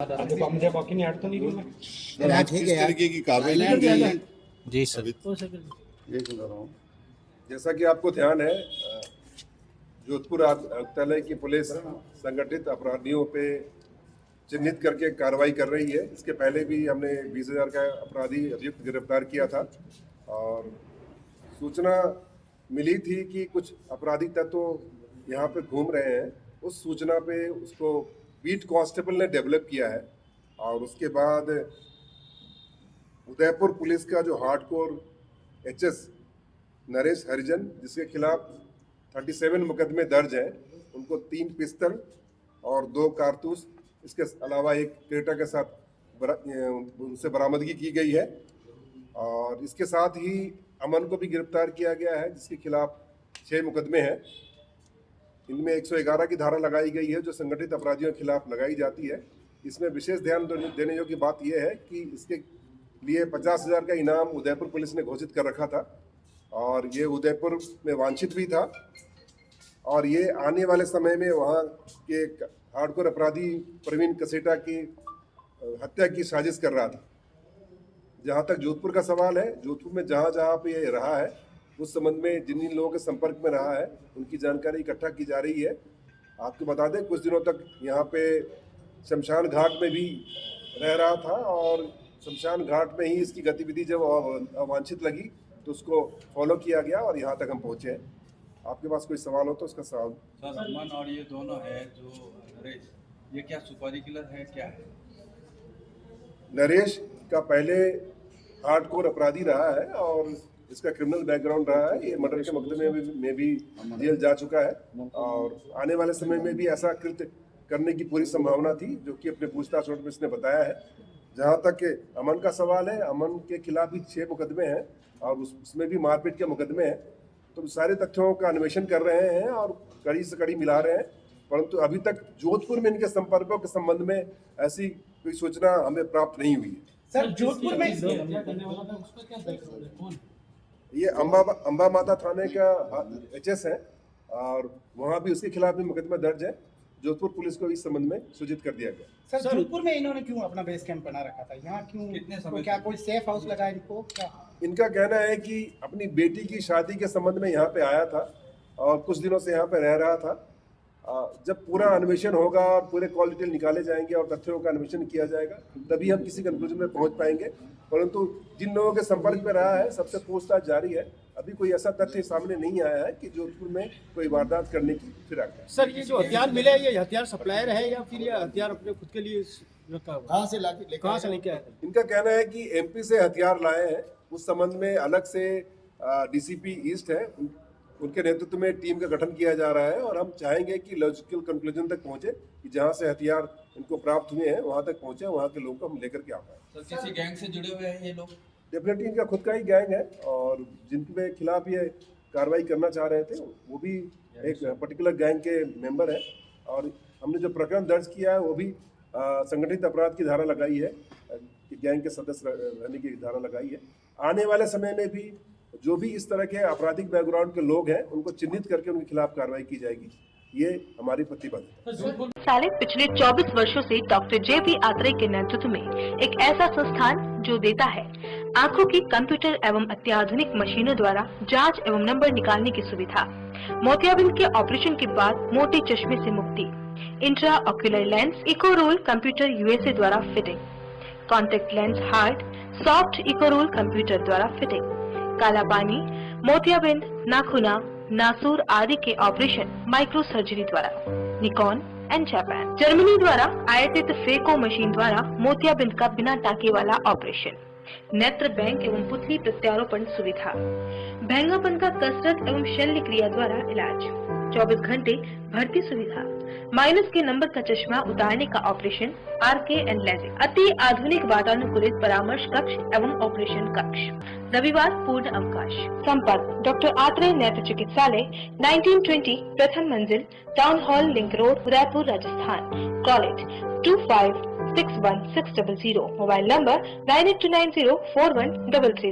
मुझे बाकी नहीं हट तो नहीं यार ठीक है यार तरीके की कार्रवाई जी सर। ये सुन रहा हूँ। जैसा कि आपको ध्यान है, जोधपुर आयुक्तालय की पुलिस संगठित अपराधियों पे चिन्हित करके कार्रवाई कर रही है। इसके पहले भी हमने 20,000 का अपराधी अभियुक्त गिरफ्तार किया था और सूचना मिली थी कि कुछ आपराधिक तत्व यहाँ पे घूम रहे हैं। उस सूचना पे उसको बीट कांस्टेबल ने डेवलप किया है और उसके बाद उदयपुर पुलिस का जो हार्डकोर एचएस नरेश हरिजन, जिसके खिलाफ 37 मुकदमे दर्ज हैं, उनको 3 पिस्तल और 2 कारतूस, इसके अलावा एक क्रेटा के साथ उनसे बरामदगी की गई है। और इसके साथ ही अमन को भी गिरफ्तार किया गया है, जिसके खिलाफ 6 मुकदमे हैं। इनमें 111 की धारा लगाई गई है जो संगठित अपराधियों के खिलाफ लगाई जाती है। इसमें विशेष ध्यान देने योग्य बात यह है कि इसके लिए 50,000 का इनाम उदयपुर पुलिस ने घोषित कर रखा था और ये उदयपुर में वांछित भी था और ये आने वाले समय में वहाँ के हार्डकोर अपराधी प्रवीण कसेटा की हत्या की साजिश कर रहा था। जहाँ तक जोधपुर का सवाल है, जोधपुर में जहाँ जहाँ पे ये रहा है उस संबंध में जिन जिन लोगों के संपर्क में रहा है उनकी जानकारी इकट्ठा की जा रही है। आपको बता दें, कुछ दिनों तक यहाँ पे शमशान घाट में भी रह रहा था और शमशान घाट में ही इसकी गतिविधि जब अवांछित लगी तो उसको फॉलो किया गया और यहाँ तक हम पहुँचे हैं। आपके पास कोई सवाल हो तो उसका सवाल। सर, अमन और ये दोनों है जो नरेश, ये क्या सुपारी किलर है, क्या है? नरेश का पहले हार्डकोर अपराधी रहा है और इसका क्रिमिनल बैकग्राउंड रहा है। ये मर्डर के मुकदमे में भी जेल जा चुका है और आने वाले समय में भी ऐसा कृत्य करने की पूरी संभावना थी, जो कि अपने पूछताछ में इसने बताया है। जहाँ तक अमन का सवाल है, अमन के खिलाफ भी 6 मुकदमे हैं और उसमें भी मारपीट के मुकदमे हैं। तो सारे तथ्यों का अन्वेषण कर रहे हैं और कड़ी से कड़ी मिला रहे हैं, परंतु अभी तक जोधपुर में इनके संपर्कों के संबंध में ऐसी कोई सूचना हमें प्राप्त नहीं हुई है। सर, जोधपुर में ये अंबा माता थाने का एचएस है और वहाँ भी उसके खिलाफ भी मुकदमा दर्ज है। जोधपुर पुलिस को इस संबंध में सूचित कर दिया गया। सर, जोधपुर में इन्होंने क्यों अपना बेस कैंप बना रखा था? यहाँ क्यों? कितने समय क्या कोई सेफ हाउस लगा इनको? क्या इनका कहना है कि अपनी बेटी की शादी के संबंध में यहाँ पे आया था और कुछ दिनों से यहाँ पे रह रहा था। जब पूरा अन्वेषण होगा और पूरे कॉल डिटेल निकाले जाएंगे और तथ्यों का अन्वेषण किया जाएगा, तभी हम किसी कंक्लूजन में पहुंच पाएंगे। परंतु जिन लोगों के संपर्क में रहा है सबसे पूछताछ जारी है। अभी कोई ऐसा तथ्य सामने नहीं आया है कि जोधपुर में कोई वारदात करने की फिराक है। सर, ये जो हथियार मिले ये हथियार सप्लायर है या फिर ये हथियार अपने खुद के लिए रखा हुआ? कहाँ से लेके आए थे? इनका कहना है कि एमपी से हथियार लाए हैं। उस संबंध में अलग से डीसीपी ईस्ट है, उनके नेतृत्व में टीम का गठन किया जा रहा है और हम चाहेंगे कि लॉजिकल कंक्लूजन तक पहुंचे कि जहां से हथियार इनको प्राप्त हुए हैं वहां तक पहुंचे, वहां के लोगों को हम लेकर के आ पाए। सर, किसी गैंग से जुड़े हुए हैं ये लोग? डेफिनेटली इनका खुद का ही गैंग है और जिनके खिलाफ ये कार्रवाई करना चाह रहे थे वो भी एक पर्टिकुलर गैंग के मेंबर हैं और हमने जो प्रकरण दर्ज किया है वो भी संगठित अपराध की धारा लगाई है, गैंग के सदस्य रहने की धारा लगाई है। आने वाले समय में भी जो भी इस तरह के आपराधिक बैकग्राउंड के लोग हैं उनको चिन्हित करके उनके खिलाफ कार्रवाई की जाएगी, ये हमारी प्रतिबद्धता है। साले पिछले 24 वर्षों से डॉक्टर जे.बी. आत्रेय के नेतृत्व में एक ऐसा संस्थान जो देता है आंखों की कंप्यूटर एवं अत्याधुनिक मशीनों द्वारा जांच एवं नंबर निकालने की सुविधा, मोतियाबिंद के ऑपरेशन के बाद मोटे चश्मे से मुक्ति, इंट्रा ऑक्यूलर लेंस इको रोल कंप्यूटर यूएसए द्वारा fitting, contact lens hard soft इको रोल कंप्यूटर द्वारा फिटिंग, काला पानी, मोतियाबिंद, नाखूना, नासूर आदि के ऑपरेशन माइक्रो सर्जरी द्वारा, निकॉन एंड जापान, जर्मनी द्वारा आयातित फेको मशीन द्वारा मोतियाबिंद का बिना टाके वाला ऑपरेशन, नेत्र बैंक एवं पुतली प्रत्यारोपण सुविधा, भैंगापन का कसरत एवं शल्य क्रिया द्वारा इलाज, 24 घंटे भर्ती सुविधा, माइनस के नंबर का चश्मा उतारने का ऑपरेशन, आरके एंड लेजिक, अति आधुनिक वातानुकूलित परामर्श कक्ष एवं ऑपरेशन कक्ष, रविवार पूर्ण अवकाश। संपर्क डॉक्टर आत्रेय नेत्र चिकित्सालय, 1920 प्रथम मंजिल, town hall, link road, Udaipur, Rajasthan. College 2561 600, mobile number 9829041333।